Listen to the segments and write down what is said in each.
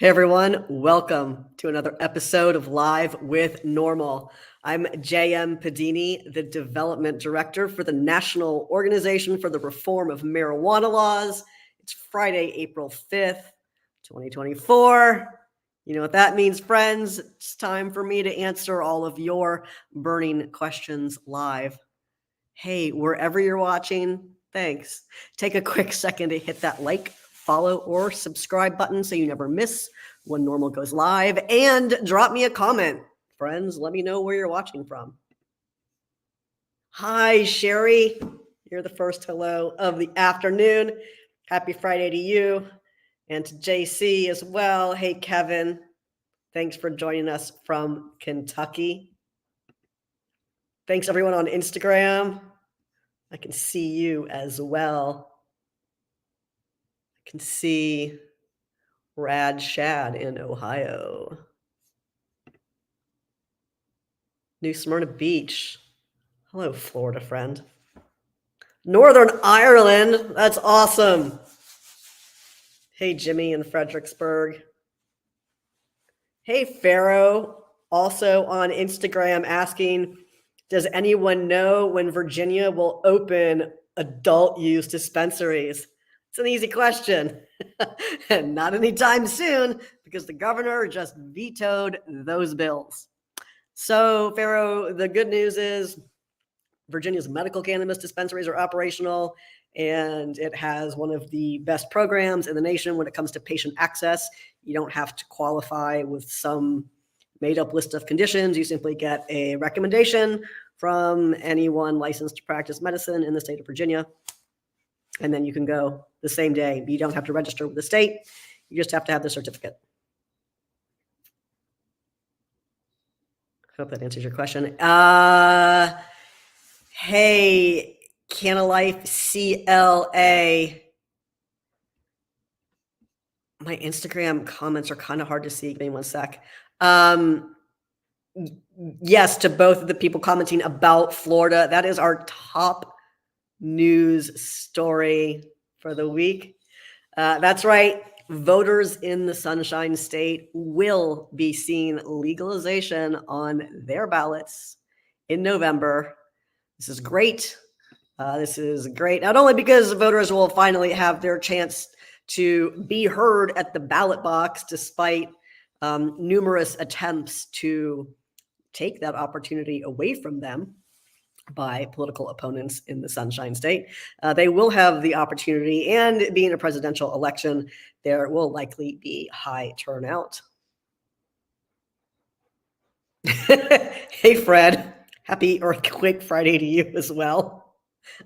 Hey everyone, welcome to another episode of Live with NORML. I'm J.M. Padini, the Development Director for the National Organization for the Reform of Marijuana Laws. It's Friday, April 5th, 2024. You know what that means, friends. It's time for me to answer all of your burning questions live. Hey, wherever you're watching, thanks. Take a quick second to hit that like, follow, or subscribe button so you never miss when NORML goes live, and drop me a comment. Friends, let me know where you're watching from. Hi, Sherry. You're the first hello of the afternoon. Happy Friday to you and to JC as well. Hey, Kevin. Thanks for joining us from Kentucky. Thanks, everyone on Instagram. I can see you as well. I can see Rad Shad in Ohio. New Smyrna Beach. Hello, Florida friend. Northern Ireland. That's awesome. Hey, Jimmy in Fredericksburg. Hey, Pharaoh. Also on Instagram asking, does anyone know when Virginia will open adult use dispensaries? It's an easy question. And not anytime soon, because the governor just vetoed those bills. So, Pharaoh, the good news is Virginia's medical cannabis dispensaries are operational, and it has one of the best programs in the nation when it comes to patient access. You don't have to qualify with some made-up list of conditions. You simply get a recommendation from anyone licensed to practice medicine in the state of Virginia, and then you can go the same day. You don't have to register with the state. You just have to have the certificate. Hope that answers your question. Hey, Canalife CLA. My Instagram comments are kind of hard to see. Give me one sec. Yes, to both of the people commenting about Florida. That is our top news story for the week. That's right. Voters in the Sunshine State will be seeing legalization on their ballots in November. This is great. This is great, not only because voters will finally have their chance to be heard at the ballot box, despite numerous attempts to take that opportunity away from them by political opponents in the Sunshine State. They will have the opportunity, and being a presidential election, there will likely be high turnout. Hey, Fred. Happy Earthquake Friday to you as well.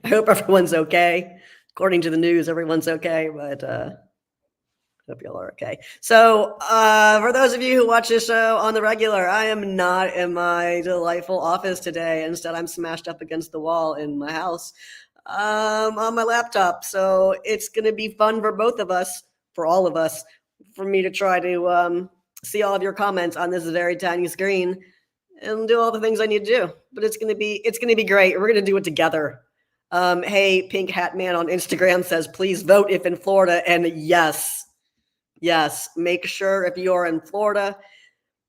I hope everyone's okay. According to the news, everyone's okay, but hope y'all are okay. So for those of you who watch this show on the regular, I am not in my delightful office today. Instead, I'm smashed up against the wall in my house on my laptop. So it's going to be fun for both of us, for all of us, for me to try to see all of your comments on this very tiny screen and do all the things I need to do. But it's going to be great. We're going to do it together. Hey, Pink Hat Man on Instagram says, please vote if in Florida. And yes, make sure if you're in Florida,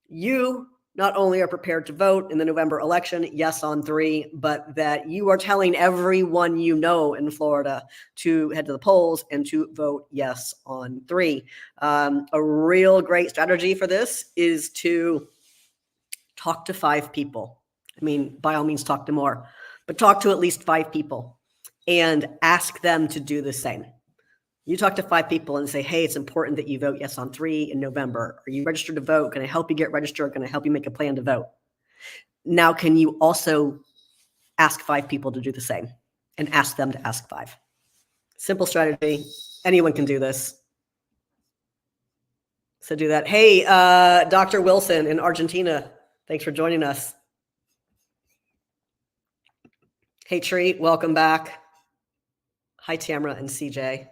you not only are prepared to vote in the November election, yes on 3, but that you are telling everyone you know in Florida to head to the polls and to vote yes on 3. A real great strategy for this is to talk to 5 people. I mean, by all means, talk to more, but talk to at least 5 people and ask them to do the same. You talk to 5 people and say, hey, it's important that you vote yes on 3 in November. Are you registered to vote? Can I help you get registered? Can I help you make a plan to vote? Now, can you also ask 5 people to do the same and ask them to ask 5? Simple strategy. Anyone can do this. So do that. Hey, Dr. Wilson in Argentina. Thanks for joining us. Hey, Treat. Welcome back. Hi, Tamara and CJ.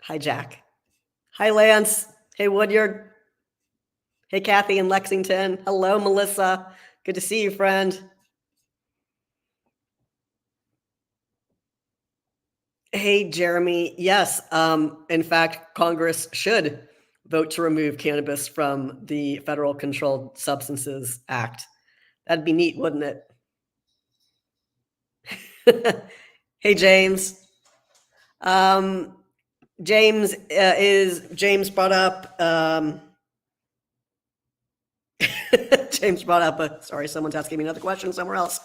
Hi, Jack. Hi, Lance. Hey, Woodyard. Hey, Kathy in Lexington. Hello, Melissa. Good to see you, friend. Hey, Jeremy. Yes. In fact, Congress should vote to remove cannabis from the Federal Controlled Substances Act. That'd be neat, wouldn't it? Hey, James. Um, James brought up James brought up sorry, someone's asking me another question somewhere else.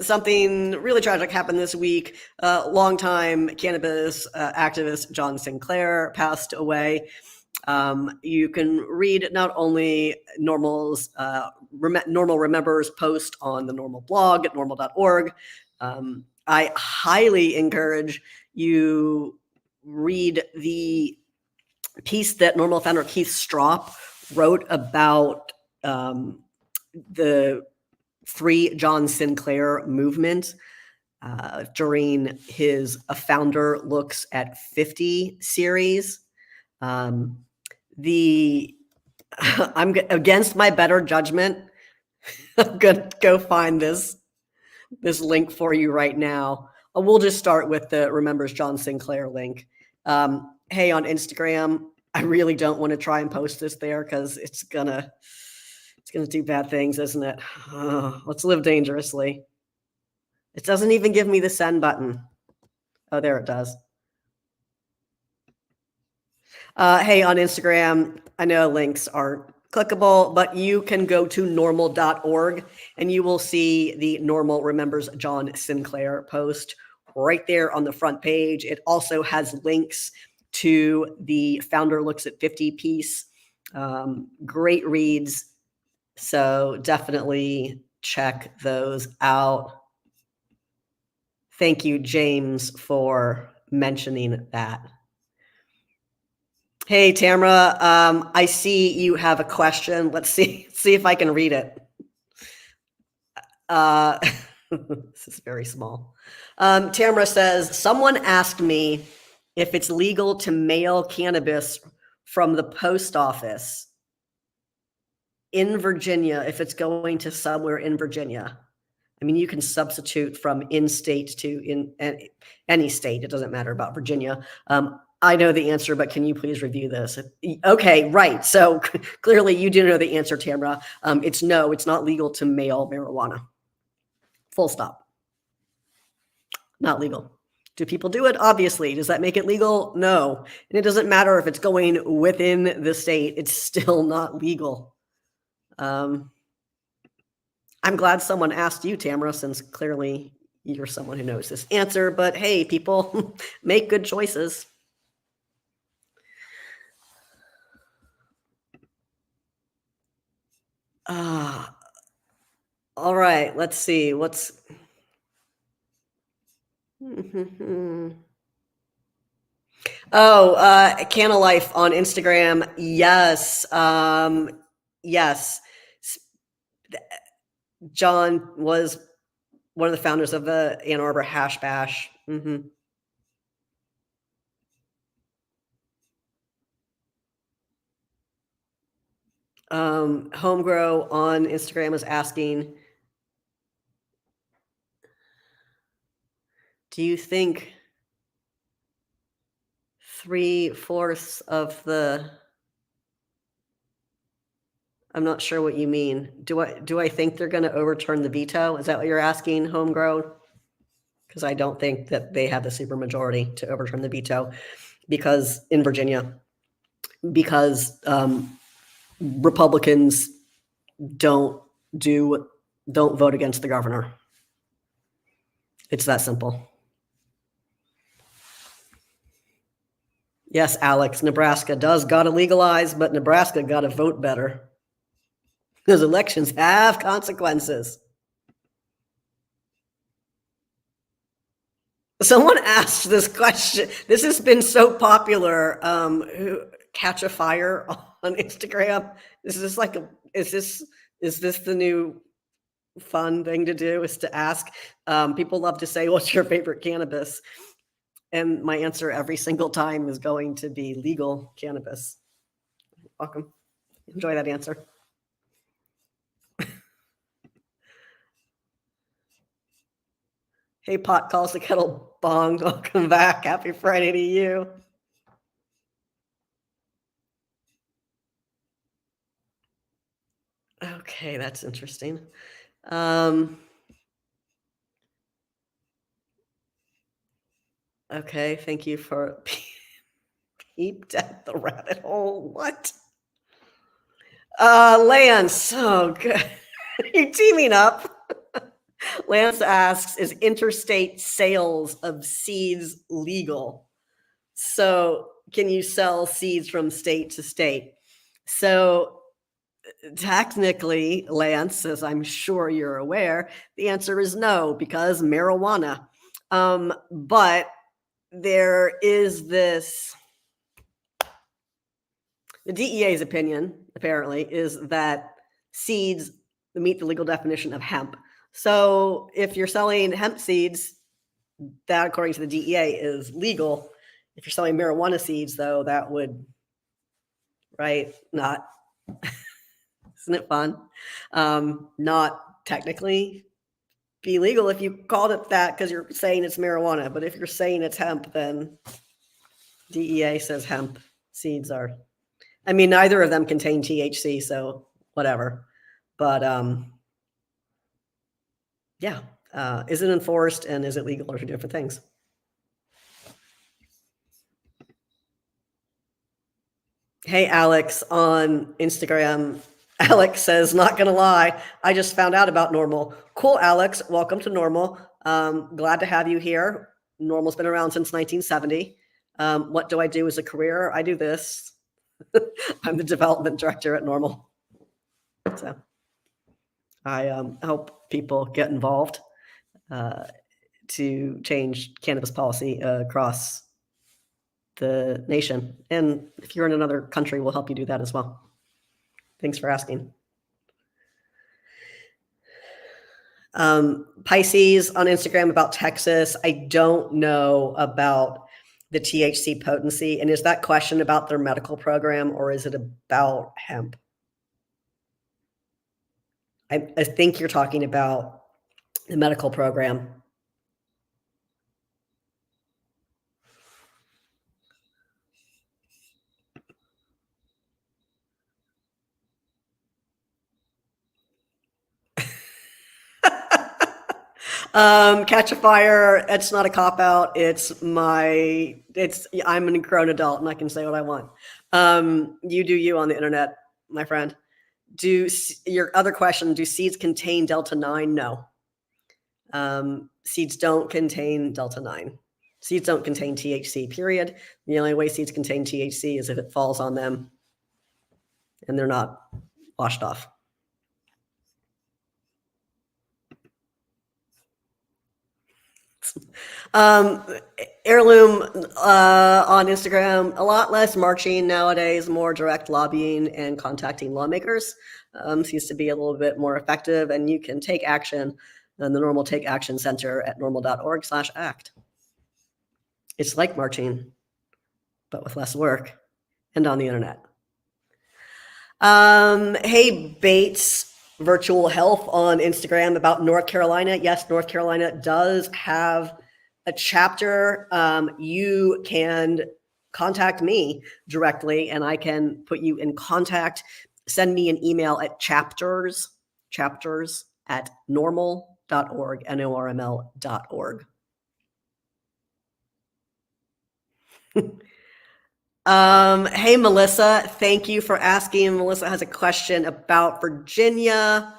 Something really tragic happened this week. Longtime cannabis activist John Sinclair passed away. You can read not only NORML's NORML Remembers post on the NORML blog at normal.org. I highly encourage you read the piece that NORML founder Keith Stroup wrote about the Free John Sinclair movement during his A Founder Looks at 50 series. I'm against my better judgment. I'm gonna go find this link for you right now. We'll just start with the Remembers John Sinclair link. Hey, on Instagram, I really don't want to try and post this there because it's gonna do bad things, isn't it? Let's live dangerously. It doesn't even give me the send button. Oh, there it does. Hey, on Instagram, I know links aren't clickable, but you can go to normal.org and you will see the NORML Remembers John Sinclair post right there on the front page. It also has links to the Founder Looks at 50 piece. Great reads. So definitely check those out. Thank you, James, for mentioning that. Hey, Tamara, I see you have a question. Let's see if I can read it. This is very small. Tamara says, someone asked me if it's legal to mail cannabis from the post office in Virginia if it's going to somewhere in Virginia. I mean, you can substitute from in-state to in any state. It doesn't matter about Virginia. I know the answer, but can you please review this? Okay, right. So clearly you do know the answer, Tamara. It's no, it's not legal to mail marijuana. Full stop. Not legal. Do people do it? Obviously. Does that make it legal? No. And it doesn't matter if it's going within the state. It's still not legal. I'm glad someone asked you, Tamara, since clearly you're someone who knows this answer. But hey, people, make good choices. All right, let's see what's Canna Life on Instagram. Yes. Yes. John was one of the founders of the Ann Arbor Hash Bash. Homegrow on Instagram is asking, do you think 3/4 of the, I'm not sure what you mean. Do I think they're going to overturn the veto? Is that what you're asking, Homegrown? Because I don't think that they have the supermajority to overturn the veto because in Virginia, because Republicans don't vote against the governor. It's that simple. Yes, Alex, Nebraska does got to legalize, but Nebraska got to vote better. Because elections have consequences. Someone asked this question. This has been so popular. Catch a Fire on Instagram. Is this the new fun thing to do? Is to ask? People love to say, "What's your favorite cannabis?" And my answer every single time is going to be legal cannabis. Welcome. Enjoy that answer. Hey, pot calls the kettle Bong, welcome back. Happy Friday to you. Okay, that's interesting. Okay, thank you for peeped at the rabbit hole. What? Lance, oh good. You're teaming up. Lance asks, is interstate sales of seeds legal? So can you sell seeds from state to state? So technically, Lance, as I'm sure you're aware, the answer is no, because marijuana. But there is this, the DEA's opinion, apparently, is that seeds meet the legal definition of hemp. So if you're selling hemp seeds, that according to the DEA is legal. If you're selling marijuana seeds, though, that would, right, not, isn't it fun? Not technically be legal if you called it that because you're saying it's marijuana. But if you're saying it's hemp, then DEA says hemp seeds are, I mean, neither of them contain THC, so whatever. But yeah, is it enforced and is it legal are two different things. Hey, Alex on Instagram. Alex says, not going to lie, I just found out about NORML. Cool, Alex. Welcome to NORML. Glad to have you here. NORML's been around since 1970. What do I do as a career? I do this. I'm the development director at NORML. So I help people get involved to change cannabis policy across the nation. And if you're in another country, we'll help you do that as well. Thanks for asking. Pisces on Instagram about Texas. I don't know about the THC potency. And is that question about their medical program or is it about hemp? I think you're talking about the medical program. Catch a fire. It's not a cop out. I'm an grown adult and I can say what I want. You do you on the internet, my friend. Your other question, do seeds contain Delta 9? No. Seeds don't contain Delta 9. Seeds don't contain THC, period. The only way seeds contain THC is if it falls on them and they're not washed off. Heirloom on Instagram, a lot less marching nowadays, more direct lobbying and contacting lawmakers. Seems to be a little bit more effective, and you can take action in the NORML Take Action Center at norml.org/act. It's like marching, but with less work and on the internet. Hey, Bates Virtual Health on Instagram about North Carolina. Yes, North Carolina does have a chapter. You can contact me directly and I can put you in contact. Send me an email at chapters at norml.org, NORML.org. Hey, Melissa, thank you for asking. Melissa has a question about Virginia.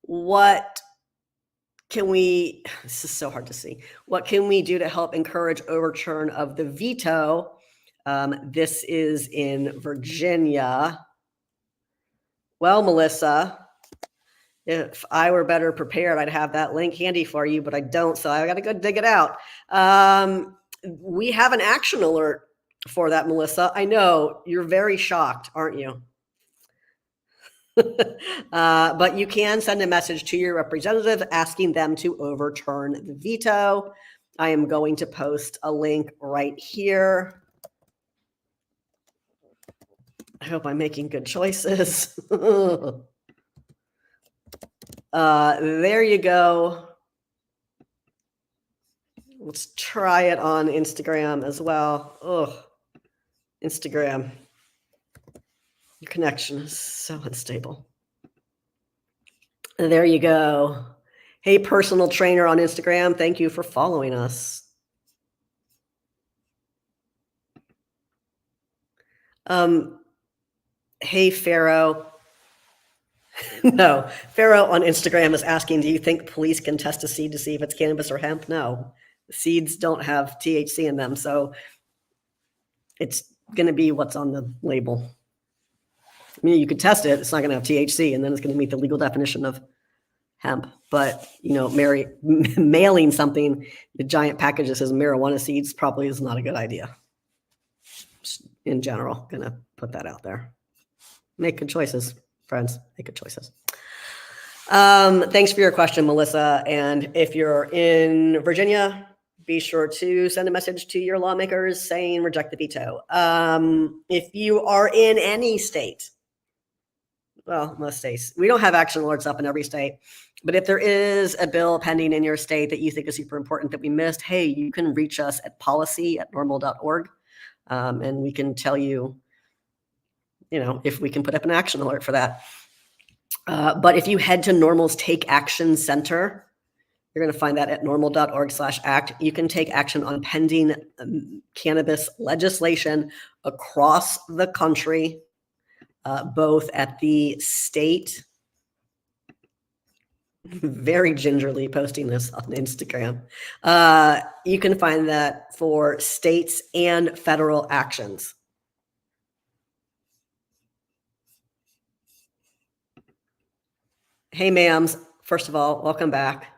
What can we, this is so hard to see. What can we do to help encourage overturn of the veto? This is in Virginia. Well, Melissa, if I were better prepared, I'd have that link handy for you, but I don't, so I got to go dig it out. We have an action alert for that, Melissa. I know you're very shocked, aren't you? But you can send a message to your representative asking them to overturn the veto. I am going to post a link right here. I hope I'm making good choices. There you go. Let's try it on Instagram as well. Oh, Instagram. Your connection is so unstable. And there you go. Hey, personal trainer on Instagram. Thank you for following us. Hey, Pharaoh. No, Pharaoh on Instagram is asking, do you think police can test a seed to see if it's cannabis or hemp? No, seeds don't have THC in them. So it's going to be what's on the label. I mean, you could test it. It's not going to have THC, and then it's going to meet the legal definition of hemp. But, mailing something, the giant package that says marijuana seeds probably is not a good idea. Just in general, going to put that out there. Make good choices, friends. Make good choices. Thanks for your question, Melissa. And if you're in Virginia, be sure to send a message to your lawmakers saying reject the veto. If you are in any state, well, most states, we don't have action alerts up in every state, but if there is a bill pending in your state that you think is super important that we missed, hey, you can reach us at policy@norml.org, and we can tell you, if we can put up an action alert for that. But if you head to NORML's Take Action Center, you're going to find that at norml.org/act. You can take action on pending cannabis legislation across the country, both at the state, very gingerly posting this on Instagram. You can find that for states and federal actions. Hey, ma'ams. First of all, welcome back.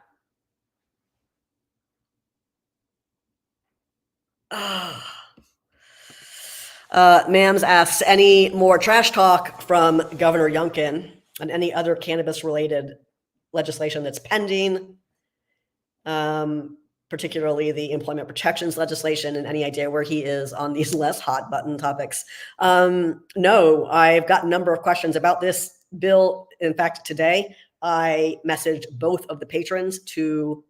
Mams asks, any more trash talk from Governor Youngkin on any other cannabis-related legislation that's pending, particularly the employment protections legislation, and any idea where he is on these less hot button topics? No, I've got a number of questions about this bill. In fact, today I messaged both of the patrons to,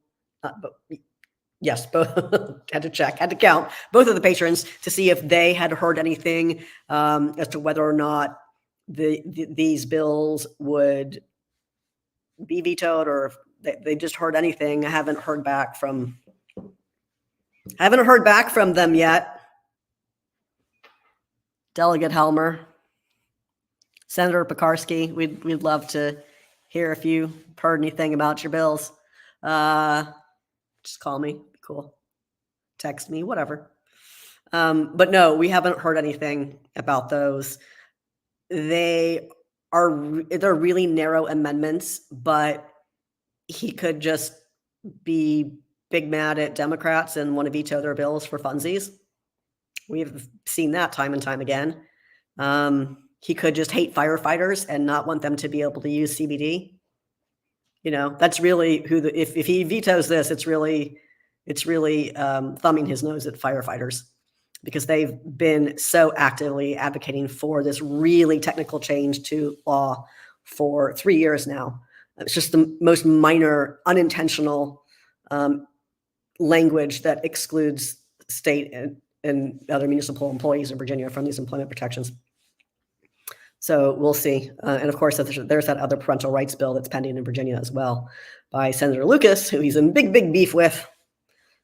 yes, both had to count both of the patrons to see if they had heard anything as to whether or not these bills would be vetoed, or if they just heard anything. I haven't heard back from them yet. Delegate Helmer, Senator Pekarsky, we'd love to hear if you heard anything about your bills. Just call me. Be cool. Text me, whatever. But no, we haven't heard anything about those. They're really narrow amendments, but he could just be big mad at Democrats and want to veto their bills for funsies. We've seen that time and time again. He could just hate firefighters and not want them to be able to use CBD. That's really if he vetoes this, it's really thumbing his nose at firefighters, because they've been so actively advocating for this really technical change to law for 3 years now. It's just the most minor, unintentional language that excludes state and other municipal employees in Virginia from these employment protections. So we'll see. And of course, there's that other parental rights bill that's pending in Virginia as well by Senator Lucas, who he's in big beef with.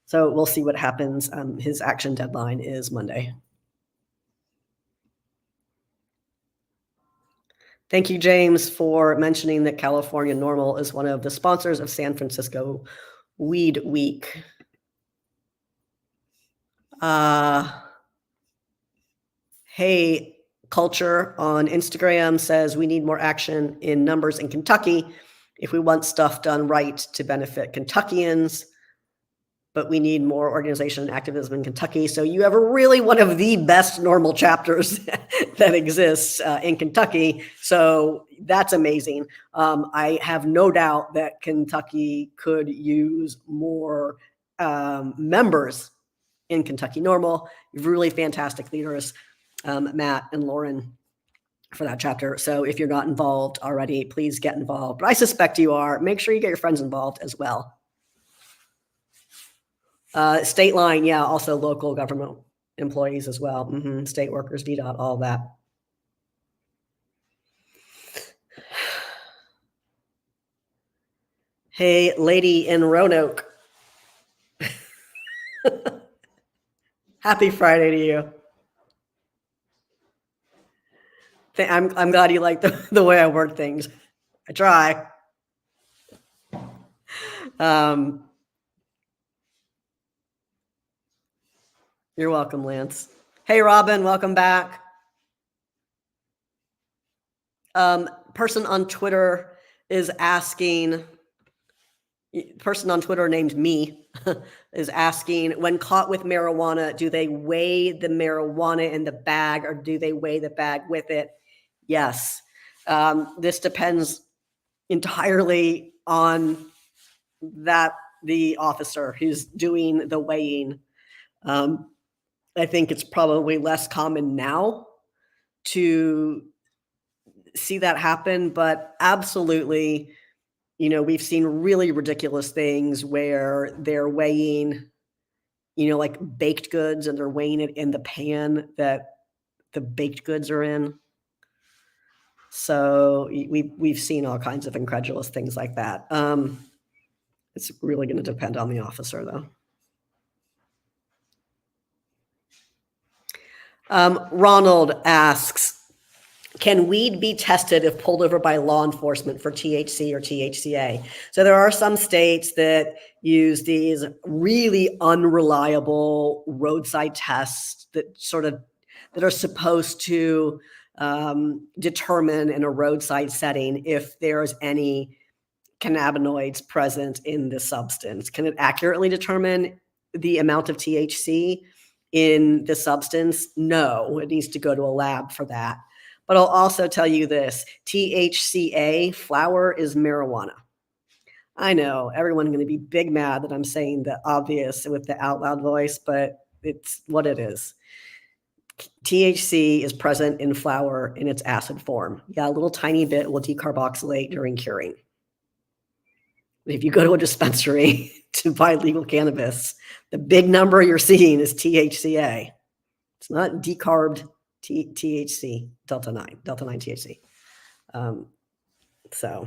So we'll see what happens. His action deadline is Monday. Thank you, James, for mentioning that California NORML is one of the sponsors of San Francisco Weed Week. Hey, Culture on Instagram says we need more action in numbers in Kentucky if we want stuff done right to benefit Kentuckians, but we need more organization and activism in Kentucky. So you have really one of the best NORML chapters that exists in Kentucky. So that's amazing. I have no doubt that Kentucky could use more members in Kentucky NORML. Really fantastic leaders. Matt and Lauren, for that chapter. So if you're not involved already, please get involved. But I suspect you are. Make sure you get your friends involved as well. State line, yeah, also local government employees as well. State workers, VDOT, all that. Hey, lady in Roanoke. Happy Friday to you. I'm glad you like the way I word things. I try. You're welcome, Lance. Hey, Robin, welcome back. Person on Twitter is asking, person on Twitter named me is asking, when caught with marijuana, do they weigh the marijuana in the bag or do they weigh the bag with it? Yes. This depends entirely on the officer who's doing the weighing. I think it's probably less common now to see that happen, but absolutely, we've seen really ridiculous things where they're weighing, like baked goods and they're weighing it in the pan that the baked goods are in. So we've seen all kinds of incredulous things like that. It's really going to depend on the officer, though. Ronald asks, can weed be tested if pulled over by law enforcement for THC or THCA? So there are some states that use these really unreliable roadside tests that are supposed to determine in a roadside setting if there's any cannabinoids present in the substance. Can it accurately determine the amount of THC in the substance? No, it needs to go to a lab for that. But I'll also tell you this, THCA, flower, is marijuana. I know everyone's going to be big mad that I'm saying the obvious with the out loud voice, but it's what it is. THC is present in flower in its acid form. Yeah, a little tiny bit will decarboxylate during curing. If you go to a dispensary to buy legal cannabis, the big number you're seeing is THCA. It's not decarbed THC, delta 9 THC. So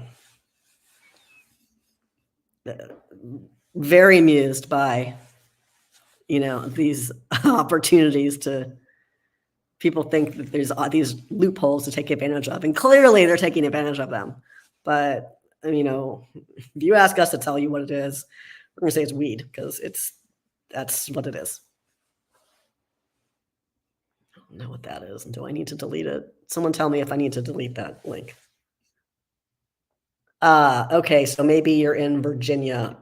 very amused by, these opportunities to people think that there's these loopholes to take advantage of, and clearly they're taking advantage of them. But, if you ask us to tell you what it is, we're going to say it's weed because that's what it is. I don't know what that is. Do I need to delete it? Someone tell me if I need to delete that link. Okay, so maybe you're in Virginia.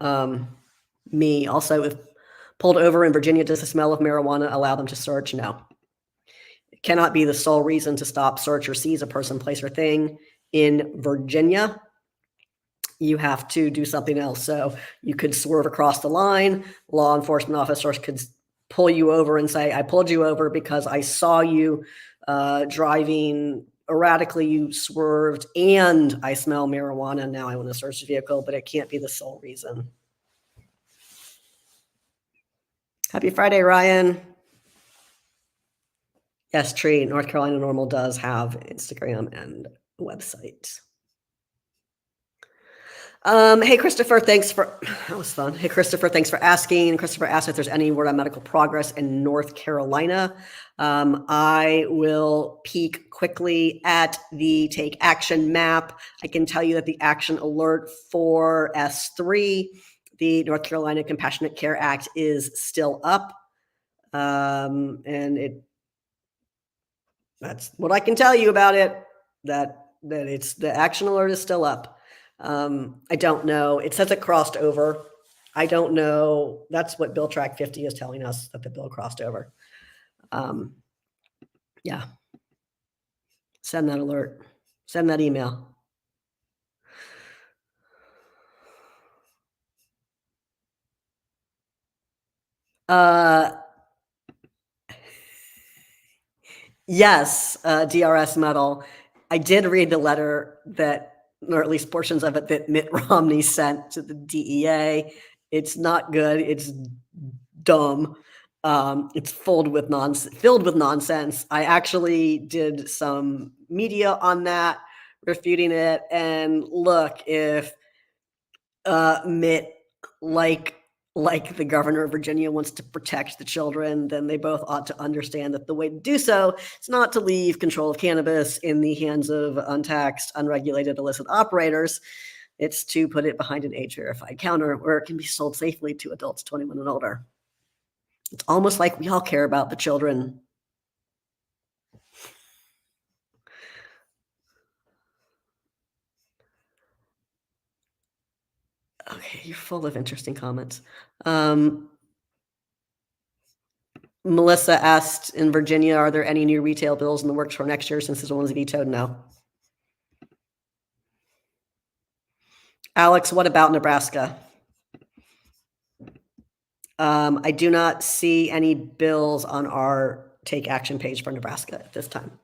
Me also, if pulled over in Virginia, does the smell of marijuana allow them to search? No. It cannot be the sole reason to stop, search, or seize a person, place, or thing in Virginia. You have to do something else. So you could swerve across the line. Law enforcement officers could pull you over and say, I pulled you over because I saw you driving erratically, you swerved, and I smell marijuana. Now I want to search the vehicle, but it can't be the sole reason. Happy Friday, Ryan. Yes, Tree, North Carolina NORML does have Instagram and a website. Hey, Christopher, that was fun. Hey, Christopher, thanks for asking. Christopher asked if there's any word on medical progress in North Carolina. I will peek quickly at the Take Action map. I can tell you that the action alert for S3, the North Carolina Compassionate Care Act, is still up. And that's what I can tell you about it, that it's the action alert is still up. I don't know. It says it crossed over. I don't know. That's what Bill Track 50 is telling us, that the bill crossed over. Yeah. Send that alert. Send that email. Yes, DRS Metal. I did read the letter or at least portions of it, that Mitt Romney sent to the DEA. It's not good. It's dumb. It's filled with nonsense. I actually did some media on that, refuting it. And look, if Mitt, like like the governor of Virginia, wants to protect the children, then they both ought to understand that the way to do so is not to leave control of cannabis in the hands of untaxed, unregulated, illicit operators. It's to put it behind an age-verified counter where it can be sold safely to adults 21 and older. It's almost like we all care about the children. Okay, you're full of interesting comments. Melissa asked, in Virginia, are there any new retail bills in the works for next year since this one was vetoed? No. Alex, what about Nebraska? I do not see any bills on our Take Action page for Nebraska at this time.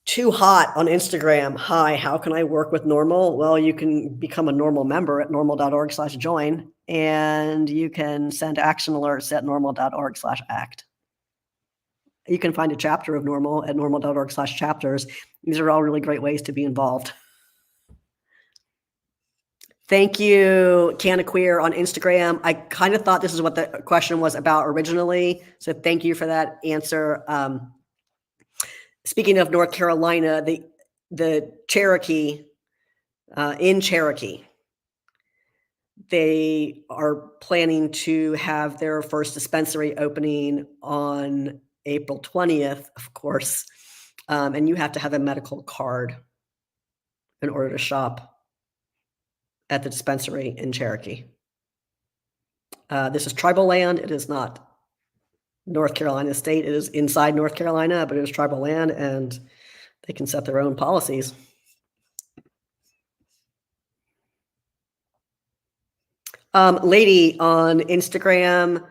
Too hot on Instagram. Hi, how can I work with NORML? Well, you can become a NORML member at norml.org/join, and you can send action alerts at norml.org/act. You can find a chapter of NORML at norml.org/chapters. These are all really great ways to be involved. Thank you, Canaqueer on Instagram. I kind of thought this is what the question was about originally, so thank you for that answer. Speaking of North Carolina, the Cherokee, in Cherokee, they are planning to have their first dispensary opening on April 20th, of course, and you have to have a medical card in order to shop at the dispensary in Cherokee. This is tribal land. It is not North Carolina state. It is inside North Carolina, but it is tribal land, and they can set their own policies. Lady on Instagram,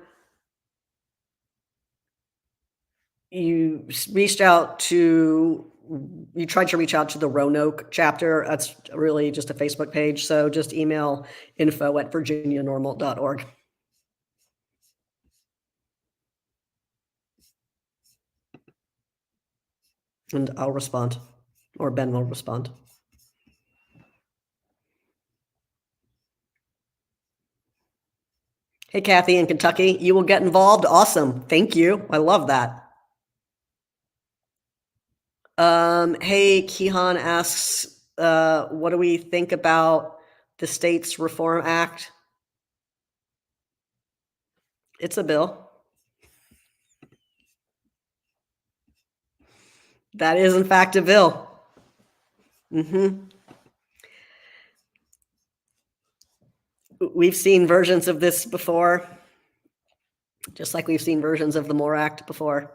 you tried to reach out to the Roanoke chapter. That's really just a Facebook page. So just email info@virginianormal.org. And I'll respond, or Ben will respond. Hey, Kathy in Kentucky, you will get involved. Awesome. Thank you. I love that. Hey, Kihan asks, what do we think about the States Reform Act? It's a bill. That is, in fact, a bill. We've seen versions of this before, just like we've seen versions of the MORE Act before.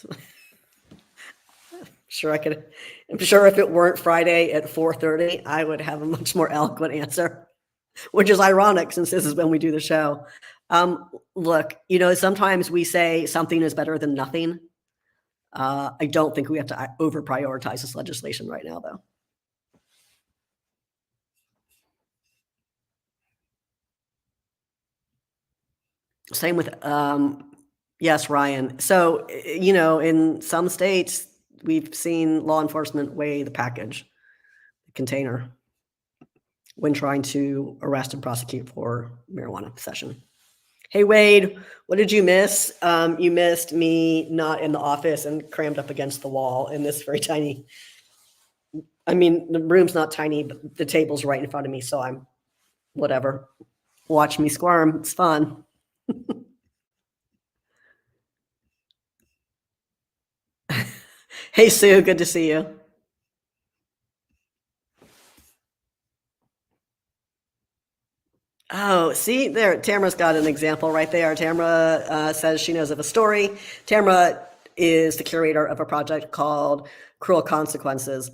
I'm sure if it weren't Friday at 4:30, I would have a much more eloquent answer, which is ironic since this is when we do the show. Look, sometimes we say something is better than nothing. I don't think we have to over prioritize this legislation right now, though. Same with, yes, Ryan. So, in some states, we've seen law enforcement weigh the package, the container, when trying to arrest and prosecute for marijuana possession. Hey, Wade, what did you miss? You missed me not in the office and crammed up against the wall in this very tiny, the room's not tiny, but the table's right in front of me, so I'm, whatever. Watch me squirm. It's fun. Hey, Sue, good to see you. Oh, see there, Tamara's got an example right there. Tamara says she knows of a story. Tamara is the curator of a project called Cruel Consequences.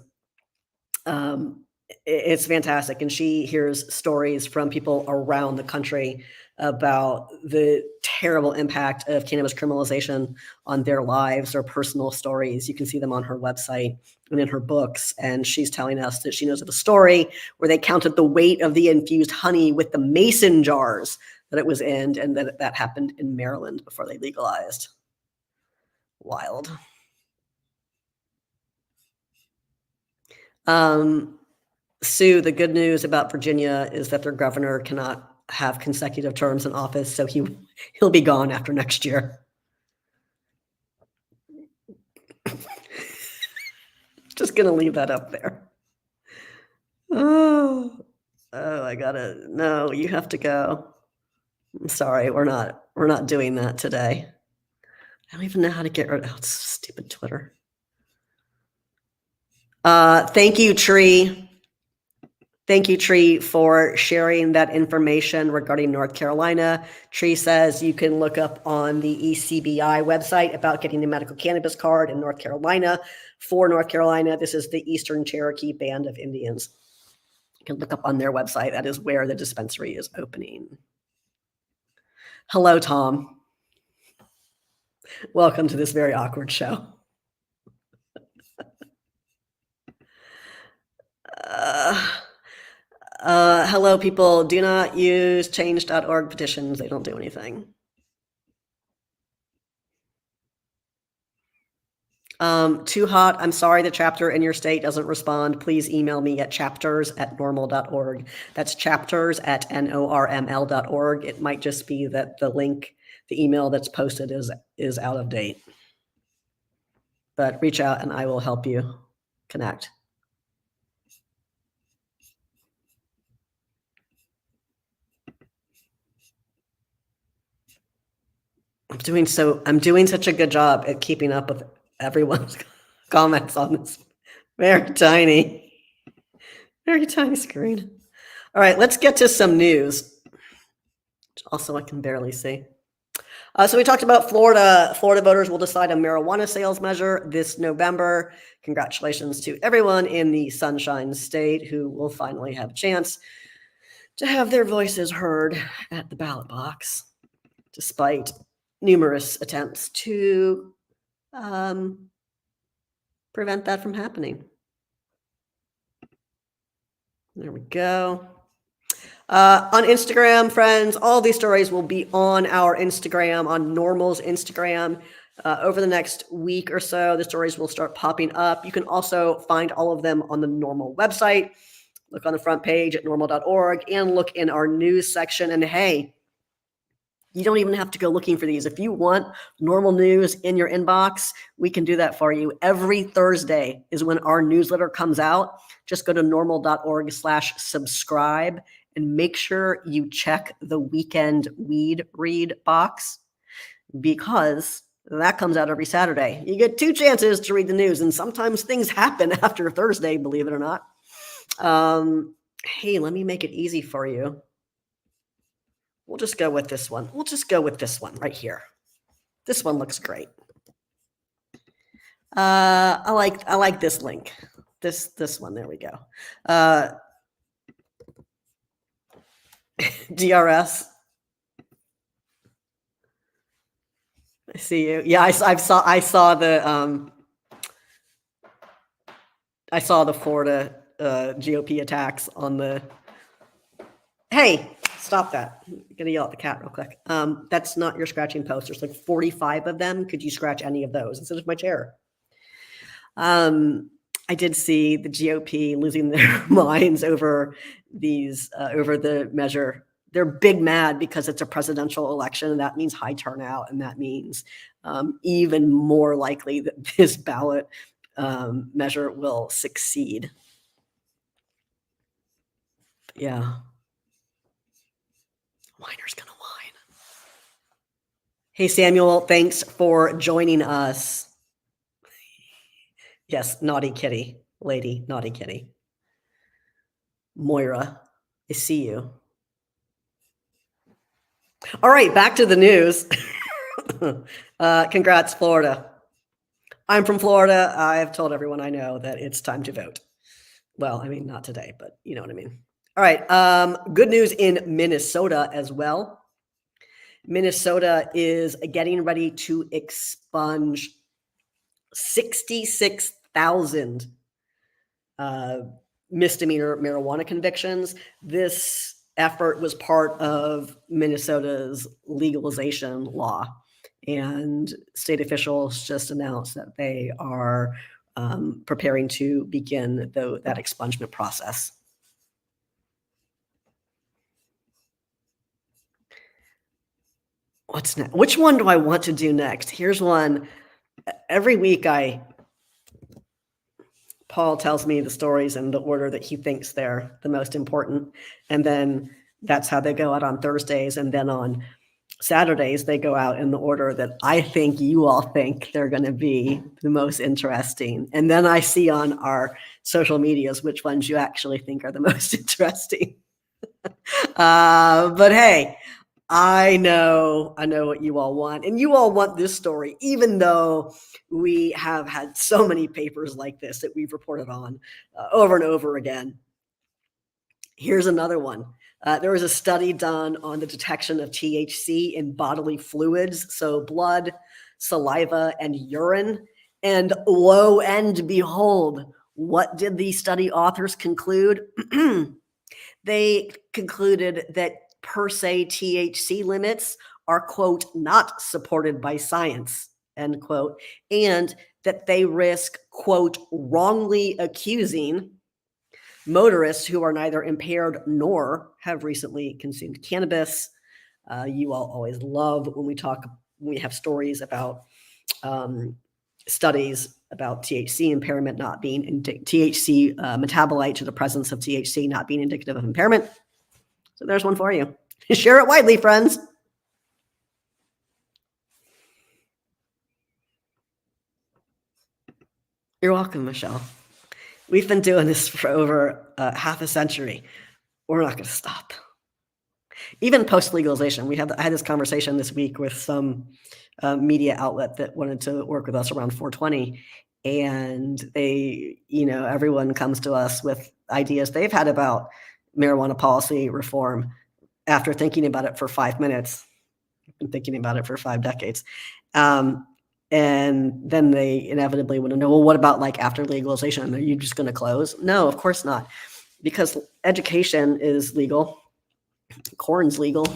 It's fantastic, and she hears stories from people around the country about the terrible impact of cannabis criminalization on their lives or personal stories. You can see them on her website and in her books. And she's telling us that she knows of a story where they counted the weight of the infused honey with the mason jars that it was in, and that happened in Maryland before they legalized. Wild. Sue, the good news about Virginia is that their governor cannot have consecutive terms in office, so he'll be gone after next year. Just gonna leave that up there. Oh, I gotta. No, you have to go. I'm sorry, we're not doing that today. I don't even know how to get rid of stupid Twitter. Thank you, Tree. Thank you, Tree, for sharing that information regarding North Carolina. Tree says you can look up on the ECBI website about getting the medical cannabis card in North Carolina. For North Carolina, this is the Eastern Cherokee Band of Indians. You can look up on their website. That is where the dispensary is opening. Hello, Tom. Welcome to this very awkward show. Hello, people. Do not use change.org petitions. They don't do anything. Too hot. I'm sorry the chapter in your state doesn't respond. Please email me at chapters@norml.org. That's chapters@norml.org. It might just be that the link, the email that's posted is out of date. But reach out and I will help you connect. I'm doing such a good job at keeping up with everyone's comments on this very tiny screen. All right, let's get to some news, which also I can barely see. So we talked about Florida. Florida voters will decide a marijuana sales measure this November. Congratulations to everyone in the Sunshine State who will finally have a chance to have their voices heard at the ballot box, despite numerous attempts to prevent that from happening. There we go. On Instagram, friends, all these stories will be on our Instagram, on NORML's Instagram. Over the next week or so, the stories will start popping up. You can also find all of them on the NORML website. Look on the front page at norml.org and look in our news section. And hey, you don't even have to go looking for these. If you want NORML news in your inbox, we can do that for you. Every Thursday is when our newsletter comes out. Just go to norml.org/subscribe and make sure you check the weekend weed read box, because that comes out every Saturday. You get 2 chances to read the news, and sometimes things happen after Thursday, believe it or not. Hey, let me make it easy for you. We'll just go with this one. We'll just go with this one right here. This one looks great. I like this link. This one. There we go. DRS. I see you. Yeah, I saw the Florida GOP attacks on the. Hey, stop that! I'm gonna yell at the cat real quick. That's not your scratching post. There's like 45 of them. Could you scratch any of those instead of my chair? I did see the GOP losing their minds over the measure. They're big mad because it's a presidential election, and that means high turnout, and that means even more likely that this ballot measure will succeed. Yeah. Whiner's gonna whine. Hey, Samuel, thanks for joining us. Yes, naughty kitty, lady, naughty kitty. Moira, I see you. All right, back to the news. Congrats, Florida. I'm from Florida. I've told everyone I know that it's time to vote. Well, I mean, not today, but you know what I mean. All right, good news in Minnesota as well. Minnesota is getting ready to expunge 66,000 misdemeanor marijuana convictions. This effort was part of Minnesota's legalization law, and state officials just announced that they are preparing to begin that expungement process. What's next? Which one do I want to do next? Here's one. Every week Paul tells me the stories in the order that he thinks they're the most important. And then that's how they go out on Thursdays. And then on Saturdays, they go out in the order that I think you all think they're going to be the most interesting. And then I see on our social medias which ones you actually think are the most interesting. But hey, I know what you all want, and you all want this story, even though we have had so many papers like this that we've reported on over and over again. Here's another one. There was a study done on the detection of THC in bodily fluids, so blood, saliva, and urine. And lo and behold, what did the study authors conclude? They concluded that per se THC limits are, quote, not supported by science, end quote, and that they risk, quote, wrongly accusing motorists who are neither impaired nor have recently consumed cannabis. You all always love when we have stories about studies about THC impairment not being THC metabolite to the presence of THC not being indicative of impairment. So there's one for you. Share it widely, friends. You're welcome, Michelle. We've been doing this for over half a century. We're not going to stop. Even post-legalization, I had this conversation this week with some media outlet that wanted to work with us around 420. And they, everyone comes to us with ideas they've had about marijuana policy reform after thinking about it for 5 minutes. I've been thinking about it for 5 decades. And then they inevitably want to know, well, what about like after legalization? Are you just going to close? No, of course not. Because education is legal. Corn's legal.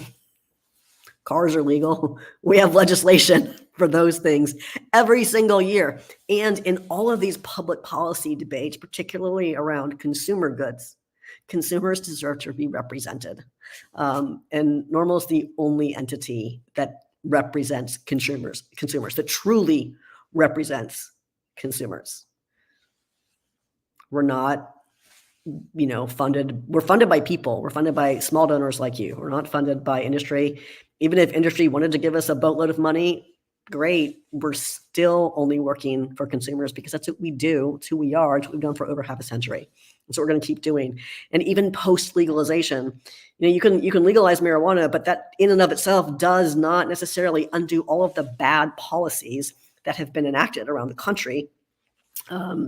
Cars are legal. We have legislation for those things every single year. And in all of these public policy debates, particularly around consumer goods, consumers deserve to be represented. And NORML is the only entity that represents consumers, that truly represents consumers. We're not, funded. We're funded by people. We're funded by small donors like you. We're not funded by industry. Even if industry wanted to give us a boatload of money, great. We're still only working for consumers because that's what we do. It's who we are. It's what we've done for over half a century. That's what we're going to keep doing. And even post legalization, you can legalize marijuana, but that in and of itself does not necessarily undo all of the bad policies that have been enacted around the country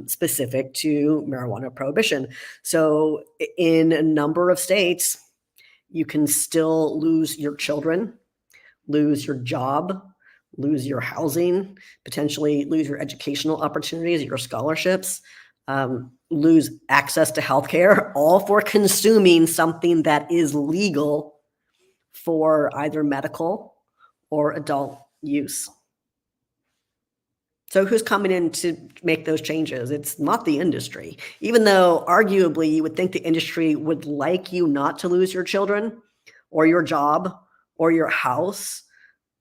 specific to marijuana prohibition. So in a number of states, you can still lose your children, lose your job, lose your housing, potentially lose your educational opportunities, your scholarships, lose access to healthcare, all for consuming something that is legal for either medical or adult use. So who's coming in to make those changes? It's not the industry, even though arguably you would think the industry would like you not to lose your children or your job or your house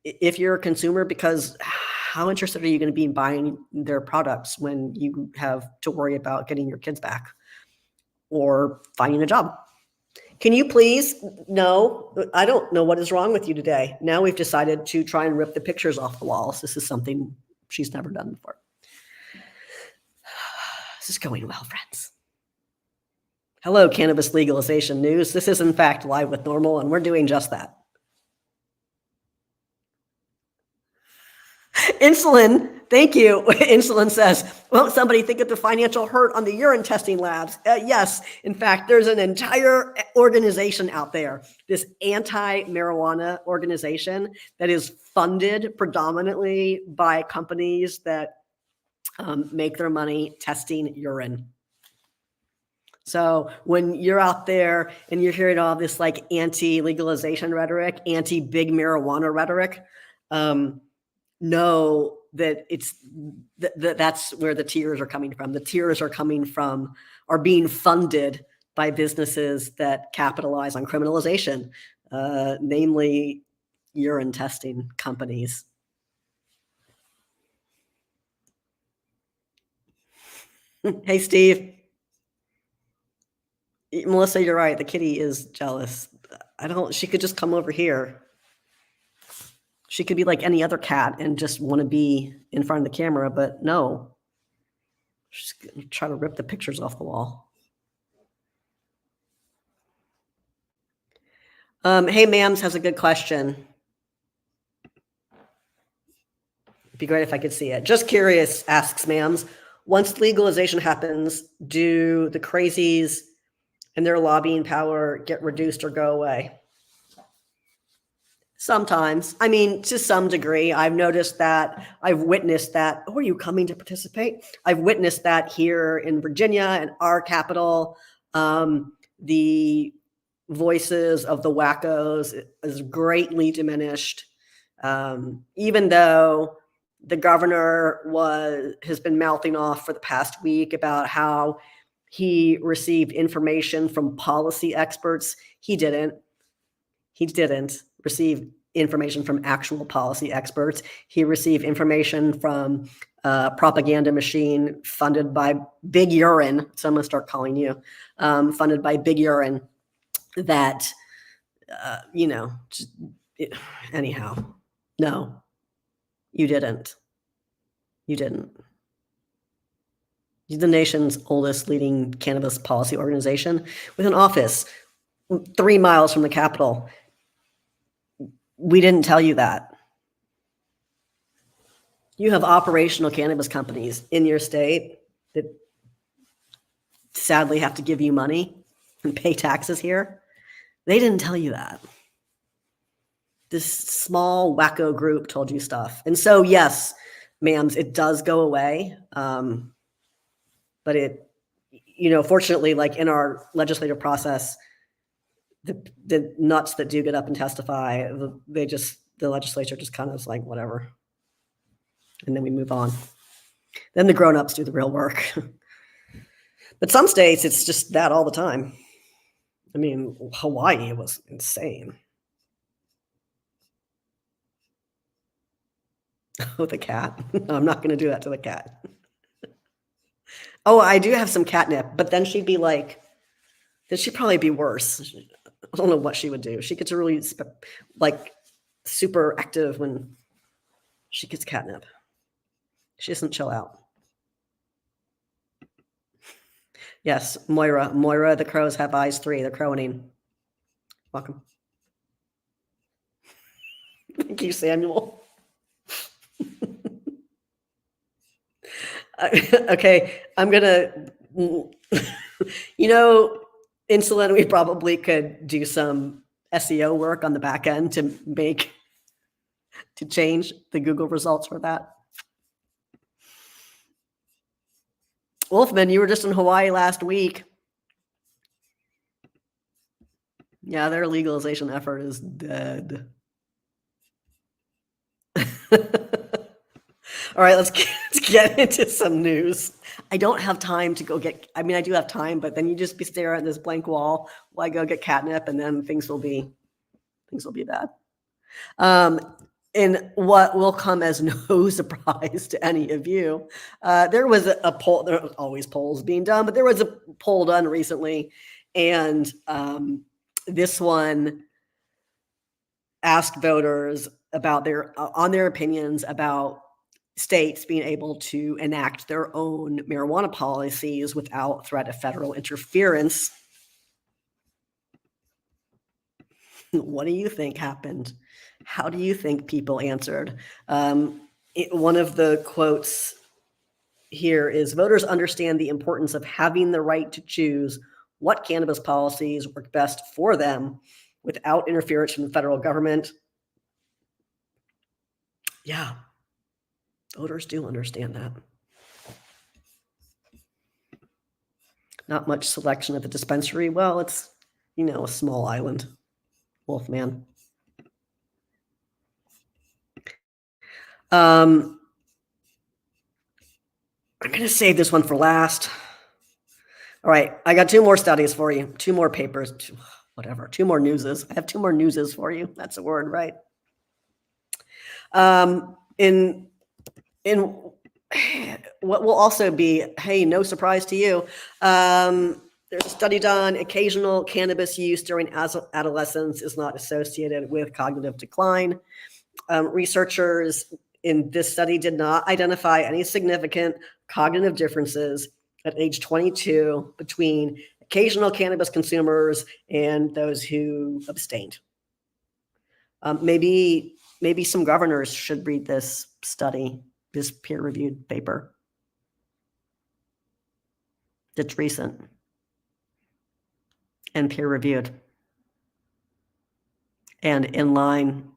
if you're a consumer, because how interested are you going to be in buying their products when you have to worry about getting your kids back or finding a job? Can you please? No, I don't know what is wrong with you today. Now we've decided to try and rip the pictures off the walls. This is something she's never done before. This is going well, friends. Hello, cannabis legalization news. This is in fact Live with NORML, and we're doing just that. Insulin Thank you. Insulin says, won't somebody think of the financial hurt on the urine testing labs? Yes. In fact, there's an entire organization out there, this anti-marijuana organization that is funded predominantly by companies that make their money testing urine. So when you're out there and you're hearing all this like anti-legalization rhetoric, anti-big marijuana rhetoric, know that that's where the tears are coming from. The tears are being funded by businesses that capitalize on criminalization, namely urine testing companies. Hey, Steve. Melissa, you're right. The kitty is jealous. She could just come over here. She could be like any other cat and just want to be in front of the camera, but no. She's going to try to rip the pictures off the wall. Hey, Mams has a good question. It'd be great if I could see it. Just curious, asks Mams. Once legalization happens, do the crazies and their lobbying power get reduced or go away? Sometimes. I mean, to some degree. I've noticed that. I've witnessed that. Oh, are you coming to participate? I've witnessed that here in Virginia, in our capital. The voices of the wackos is greatly diminished. Even though the governor has been mouthing off for the past week about how he received information from policy experts. He didn't receive information from actual policy experts. He received information from a propaganda machine funded by Big Urine. So I'm going to start calling you funded by Big Urine that, anyhow, no, you didn't. You didn't. You're the nation's oldest leading cannabis policy organization with an office 3 miles from the Capitol. We didn't tell you that. You have operational cannabis companies in your state that sadly have to give you money and pay taxes here. They didn't tell you that. This small wacko group told you stuff. And so, yes, Mams, it does go away. But it, fortunately, like in our legislative process, the nuts that do get up and testify, the legislature just kind of is like, whatever. And then we move on. Then the grown-ups do the real work. But some states, it's just that all the time. I mean, Hawaii was insane. Oh, the cat. No, I'm not going to do that to the cat. Oh, I do have some catnip, but then she'd probably be worse. I don't know what she would do. She gets really super active when she gets catnip. She doesn't chill out. Yes, Moira, the crows have eyes 3. They're crowing. Welcome. Thank you, Samuel. Okay, I'm gonna, Insulin, we probably could do some SEO work on the back end to change the Google results for that. Wolfman, you were just in Hawaii last week. Yeah, their legalization effort is dead. All right, let's get into some news. I don't have time to go I do have time, but then you just be staring at this blank wall while I go get catnip, and then things will be bad. And what will come as no surprise to any of you, there was a poll. There are always polls being done, but there was a poll done recently, and this one asked voters about their opinions about states being able to enact their own marijuana policies without threat of federal interference. What do you think happened? How do you think people answered? one of the quotes here is, voters understand the importance of having the right to choose what cannabis policies work best for them without interference from the federal government. Yeah, voters do understand that. Not much selection at the dispensary. Well, it's, a small island. Wolfman. I'm going to save this one for last. All right, I got 2 more studies for you, 2 more papers, 2 more newses. I have 2 more newses for you. That's a word, right? In what will also be, hey, no surprise to you, there's a study done, occasional cannabis use during adolescence is not associated with cognitive decline. Researchers in this study did not identify any significant cognitive differences at age 22 between occasional cannabis consumers and those who abstained. Maybe some governors should read this study, this peer-reviewed paper. It's recent and peer-reviewed and in line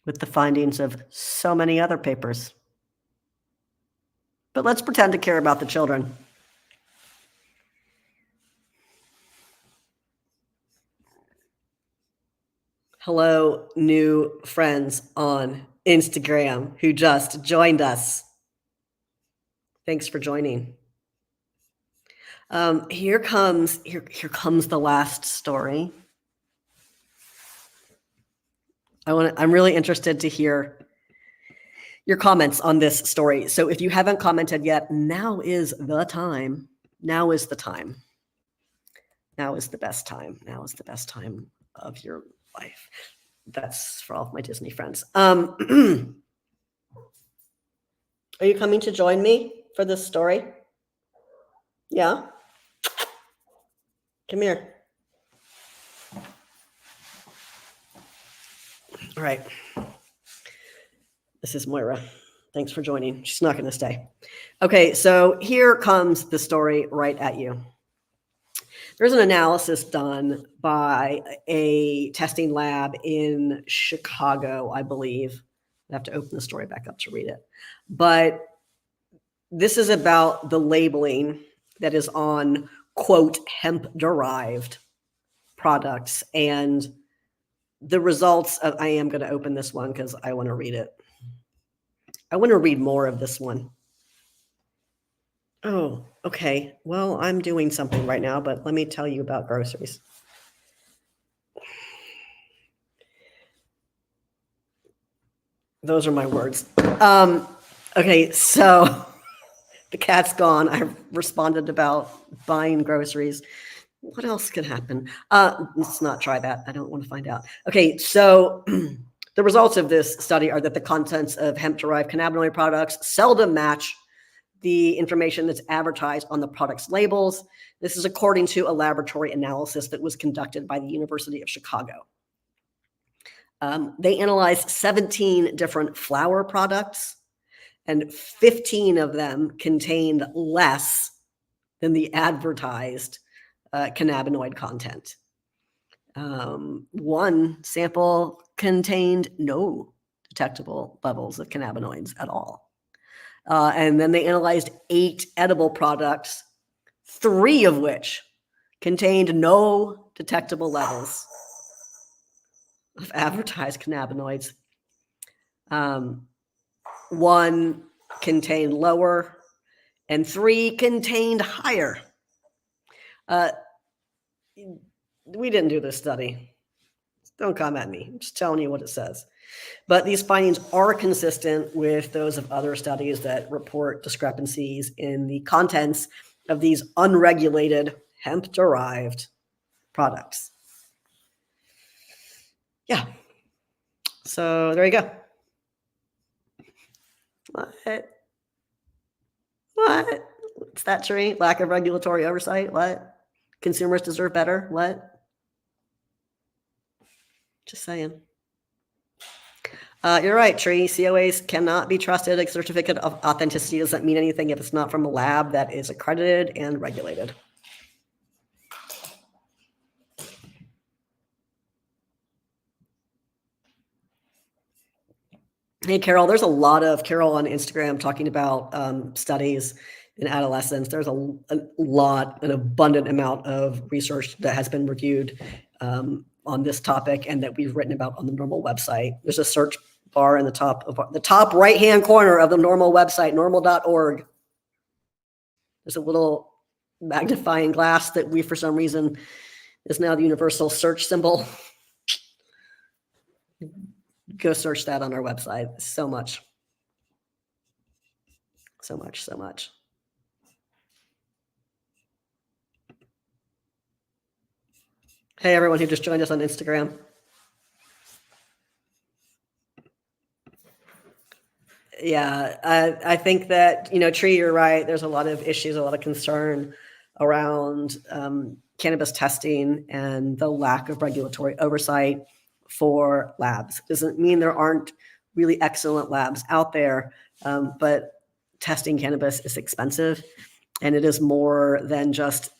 with the findings of so many other papers. But let's pretend to care about the children. Hello, new friends on Instagram who just joined us. Thanks for joining. Here comes the last story. I'm really interested to hear your comments on this story. So if you haven't commented yet, now is the time. Now is the time. Now is the best time. Now is the best time of your life. That's for all of my Disney friends. Are you coming to join me for this story? Yeah? Come here. All right. This is Moira. Thanks for joining. She's not going to stay. Okay, so here comes the story right at you. There's an analysis done by a testing lab in Chicago, I believe. I have to open the story back up to read it. But this is about the labeling that is on, quote, hemp-derived products. And the results of, I am going to open this one because I want to read it. I want to read more of this one. Oh, okay. Well, I'm doing something right now, but let me tell you about groceries. Those are my words. Okay, so the cat's gone. I responded about buying groceries. What else could happen? Let's not try that. I don't want to find out. Okay, so the results of this study are that the contents of hemp-derived cannabinoid products seldom match the information that's advertised on the product's labels. This is according to a laboratory analysis that was conducted by the University of Chicago. They analyzed 17 different flower products, and 15 of them contained less than the advertised cannabinoid content. One sample contained no detectable levels of cannabinoids at all. And then they analyzed 8 edible products, 3 of which contained no detectable levels of advertised cannabinoids. 1 contained lower, and 3 contained higher. We didn't do this study. Don't come at me. I'm just telling you what it says. But these findings are consistent with those of other studies that report discrepancies in the contents of these unregulated hemp-derived products. Yeah. So there you go. What? What's that tree? Lack of regulatory oversight? What? Consumers deserve better? What? Just saying. You're right, Tree. COAs cannot be trusted. A certificate of authenticity doesn't mean anything if it's not from a lab that is accredited and regulated. Hey, Carol, there's a lot of Carol on Instagram talking about studies in adolescents. There's a lot, an abundant amount of research that has been reviewed on this topic and that we've written about on the NORML website. There's a search bar in the top right-hand corner of the NORML website, normal.org. There's a little magnifying glass that we, for some reason, is now the universal search symbol. Go search that on our website. So much. So much, so much. Hey, everyone who just joined us on Instagram. Yeah, I think that, Tree, you're right. There's a lot of issues, a lot of concern around cannabis testing and the lack of regulatory oversight for labs. Doesn't mean there aren't really excellent labs out there, but testing cannabis is expensive, and it is more than just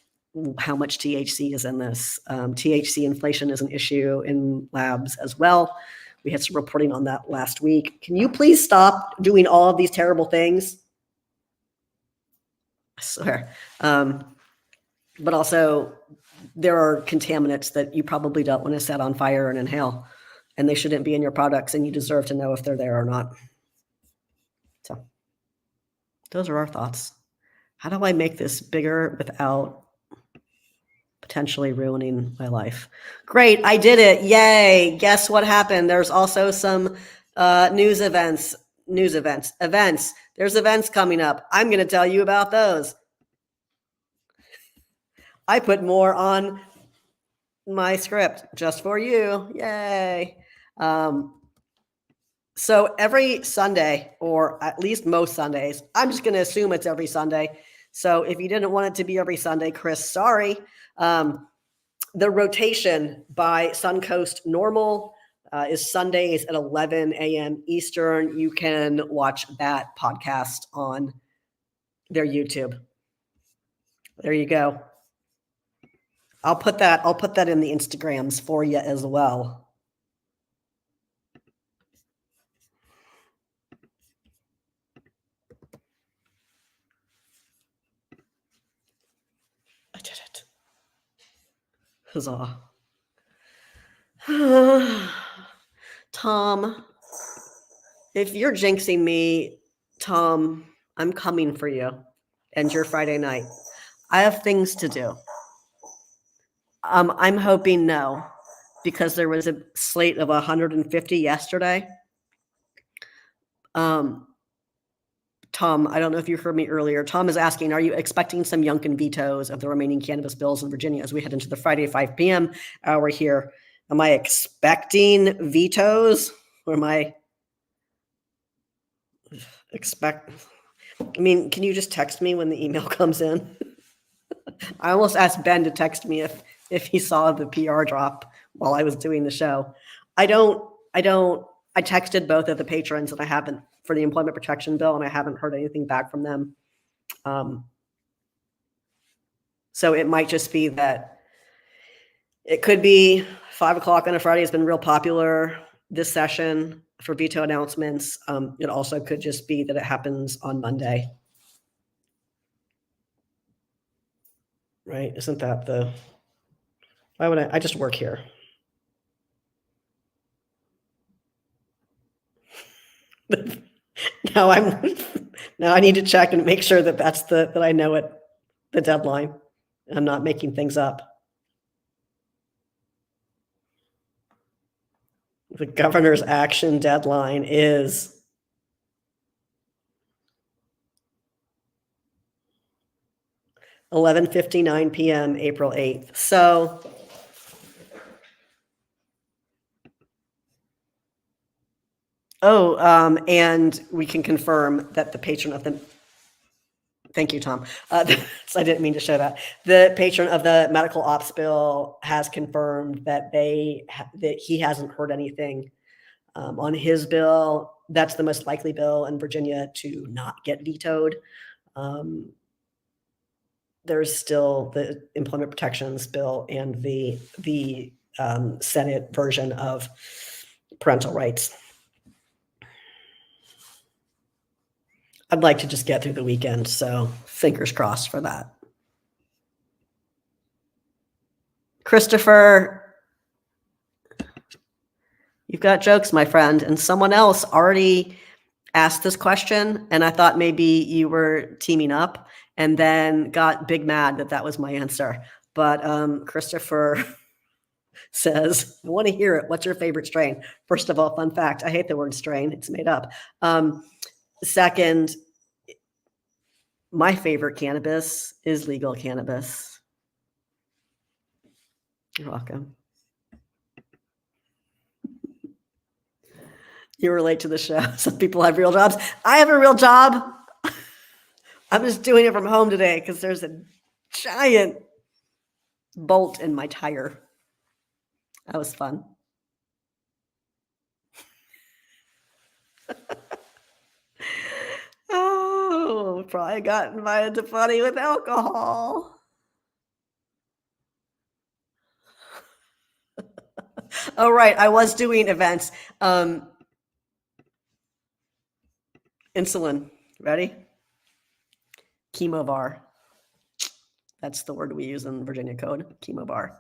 how much THC is in this. THC inflation is an issue in labs as well. We had some reporting on that last week. Can you please stop doing all of these terrible things? I swear. But also, there are contaminants that you probably don't want to set on fire and inhale, and they shouldn't be in your products, and you deserve to know if they're there or not. So those are our thoughts. How do I make this bigger without potentially ruining my life? Great, I did it. Yay. Guess what happened? There's also some events. There's events coming up. I'm going to tell you about those. I put more on my script just for you. Yay. So every Sunday, or at least most Sundays, I'm just going to assume it's every Sunday. So if you didn't want it to be every Sunday, Chris, sorry. The rotation by Suncoast NORML is Sundays at 11 a.m. Eastern. You can watch that podcast on their YouTube. There you go. I'll put that in the Instagrams for you as well. I did it. Huzzah. Tom, if you're jinxing me, Tom, I'm coming for you and your Friday night. I have things to do. I'm hoping no, because there was a slate of 150 yesterday. Tom, I don't know if you heard me earlier. Tom is asking, are you expecting some Youngkin vetoes of the remaining cannabis bills in Virginia as we head into the Friday 5 p.m. hour here? Am I expecting vetoes? Or am I can you just text me when the email comes in? I almost asked Ben to text me if he saw the PR drop while I was doing the show. I texted both of the patrons, and I haven't, for the employment protection bill, and I haven't heard anything back from them. So it might just be that it could be 5 o'clock on a Friday has been real popular this session for veto announcements. It also could just be that it happens on Monday. Right? Isn't that why would I just work here? Now I need to check and make sure that that I know the deadline. I'm not making things up. The governor's action deadline is (11:59 p.m. April 8th. So and we can confirm that the patron of the thank you, Tom. I didn't mean to show that. The patron of the medical ops bill has confirmed that he hasn't heard anything on his bill. That's the most likely bill in Virginia to not get vetoed. There's still the employment protections bill and the Senate version of parental rights. I'd like to just get through the weekend, so fingers crossed for that. Christopher, you've got jokes, my friend, and someone else already asked this question, and I thought maybe you were teaming up and then got big mad that that was my answer. But Christopher says, I want to hear it. What's your favorite strain? First of all, fun fact, I hate the word strain. It's made up. Second, my favorite cannabis is legal cannabis. You're welcome. You relate to the show. Some people have real jobs. I have a real job. I'm just doing it from home today because there's a giant bolt in my tire. That was fun. Oh, probably got invited to funny with alcohol. Oh, right. I was doing events. Insulin. Ready? Chemovar. That's the word we use in Virginia code. Chemovar.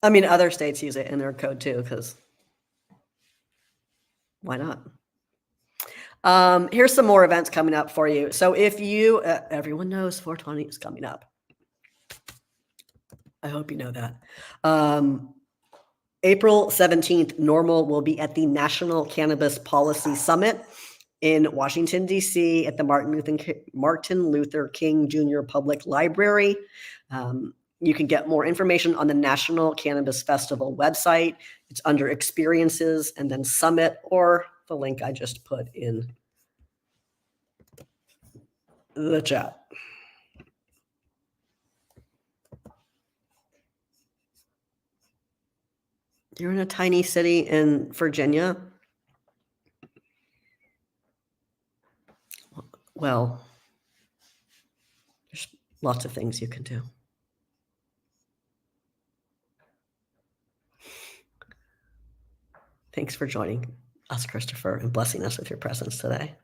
I mean, other states use it in their code too, because why not? Here's some more events coming up for you. So if you, everyone knows 420 is coming up. I hope you know that. April 17th, NORML will be at the National Cannabis Policy Summit in Washington, D.C. at the Martin Luther King Jr. Public Library. You can get more information on the National Cannabis Festival website. It's under Experiences and then Summit, or the link I just put in the chat. You're in a tiny city in Virginia. Well, there's lots of things you can do. Thanks for joining us, Christopher, and blessing us with your presence today.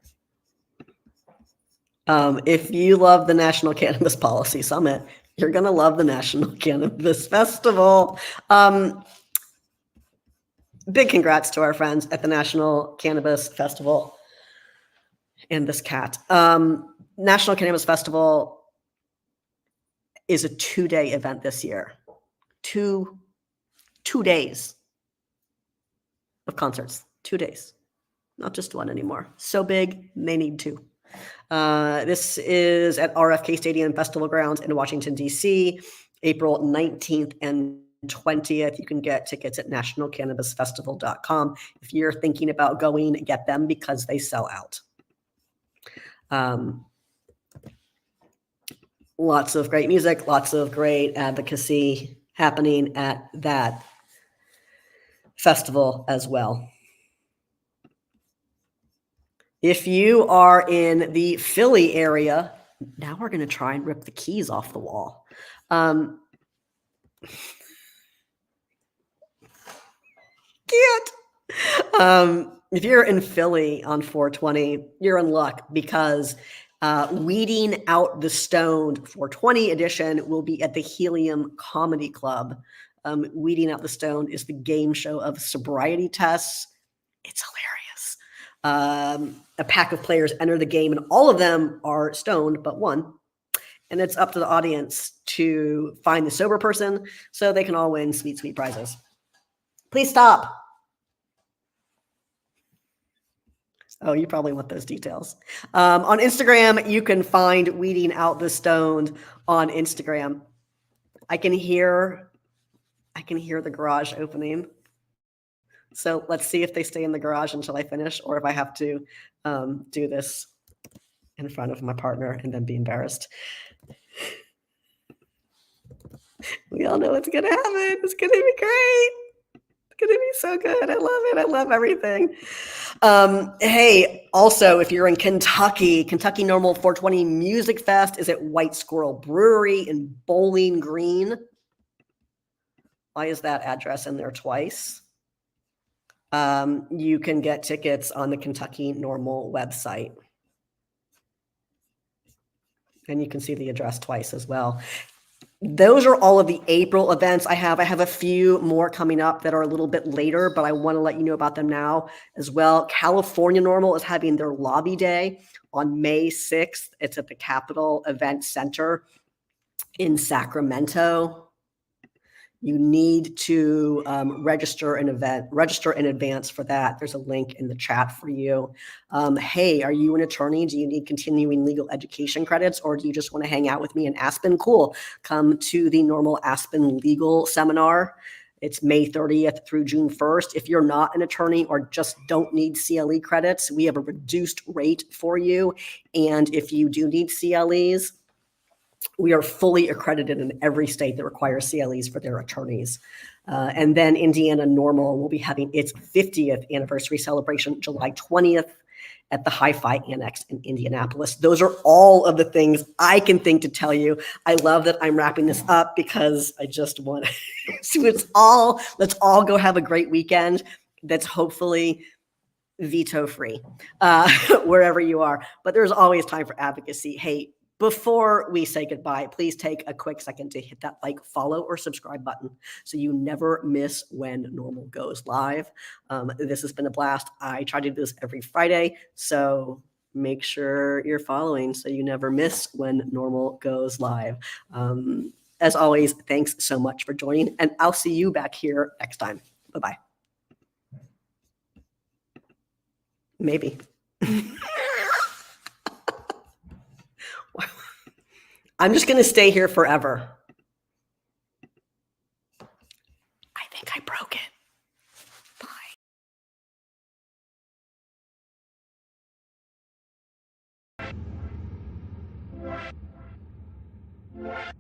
If you love the National Cannabis Policy Summit, you're going to love the National Cannabis Festival. Big congrats to our friends at the National Cannabis Festival and this cat. National Cannabis Festival is a 2-day event this year. Two days of concerts. 2 days. Not just one anymore. So big, they need two. This is at RFK Stadium Festival Grounds in Washington, D.C., April 19th and 20th. You can get tickets at nationalcannabisfestival.com. If you're thinking about going, get them because they sell out. Lots of great music, lots of great advocacy happening at that festival as well. If you are in the Philly area, now we're going to try and rip the keys off the wall. Cute. If you're in Philly on 420, you're in luck because Weeding Out the Stoned 420 edition will be at the Helium Comedy Club. Weeding Out the Stoned is the game show of sobriety tests. It's hilarious. A pack of players enter the game, and all of them are stoned but one. And it's up to the audience to find the sober person so they can all win sweet, sweet prizes. Please stop. Oh, you probably want those details. On Instagram, you can find Weeding Out the Stoned on Instagram. I can hear the garage opening. So let's see if they stay in the garage until I finish, or if I have to do this in front of my partner and then be embarrassed. We all know what's going to happen. It's going to be great. It's going be so good. I love it. I love everything. Hey, also, if you're in Kentucky, Kentucky NORML 420 Music Fest is at White Squirrel Brewery in Bowling Green. Why is that address in there twice? You can get tickets on the Kentucky NORML website. And you can see the address twice as well. Those are all of the April events I have. I have a few more coming up that are a little bit later, but I want to let you know about them now as well. California NORML is having their lobby day on May 6th. It's at the Capitol Event Center in Sacramento. You need to register in advance for that. There's a link in the chat for you. Hey, are you an attorney? Do you need continuing legal education credits, or do you just want to hang out with me in Aspen? Cool. Come to the NORML Aspen Legal Seminar. It's May 30th through June 1st. If you're not an attorney or just don't need CLE credits, we have a reduced rate for you. And if you do need CLEs, we are fully accredited in every state that requires CLEs for their attorneys. And then Indiana NORML will be having its 50th anniversary celebration July 20th at the Hi-Fi Annex in Indianapolis. Those are all of the things I can think to tell you. I love that I'm wrapping this up because I just want so let's all go have a great weekend that's hopefully veto free wherever you are. But there's always time for advocacy. Hey, before we say goodbye, please take a quick second to hit that like, follow, or subscribe button so you never miss when NORML goes live. This has been a blast. I try to do this every Friday, so make sure you're following so you never miss when NORML goes live. As always, thanks so much for joining, and I'll see you back here next time. Bye-bye. Maybe. I'm just going to stay here forever. I think I broke it. Bye.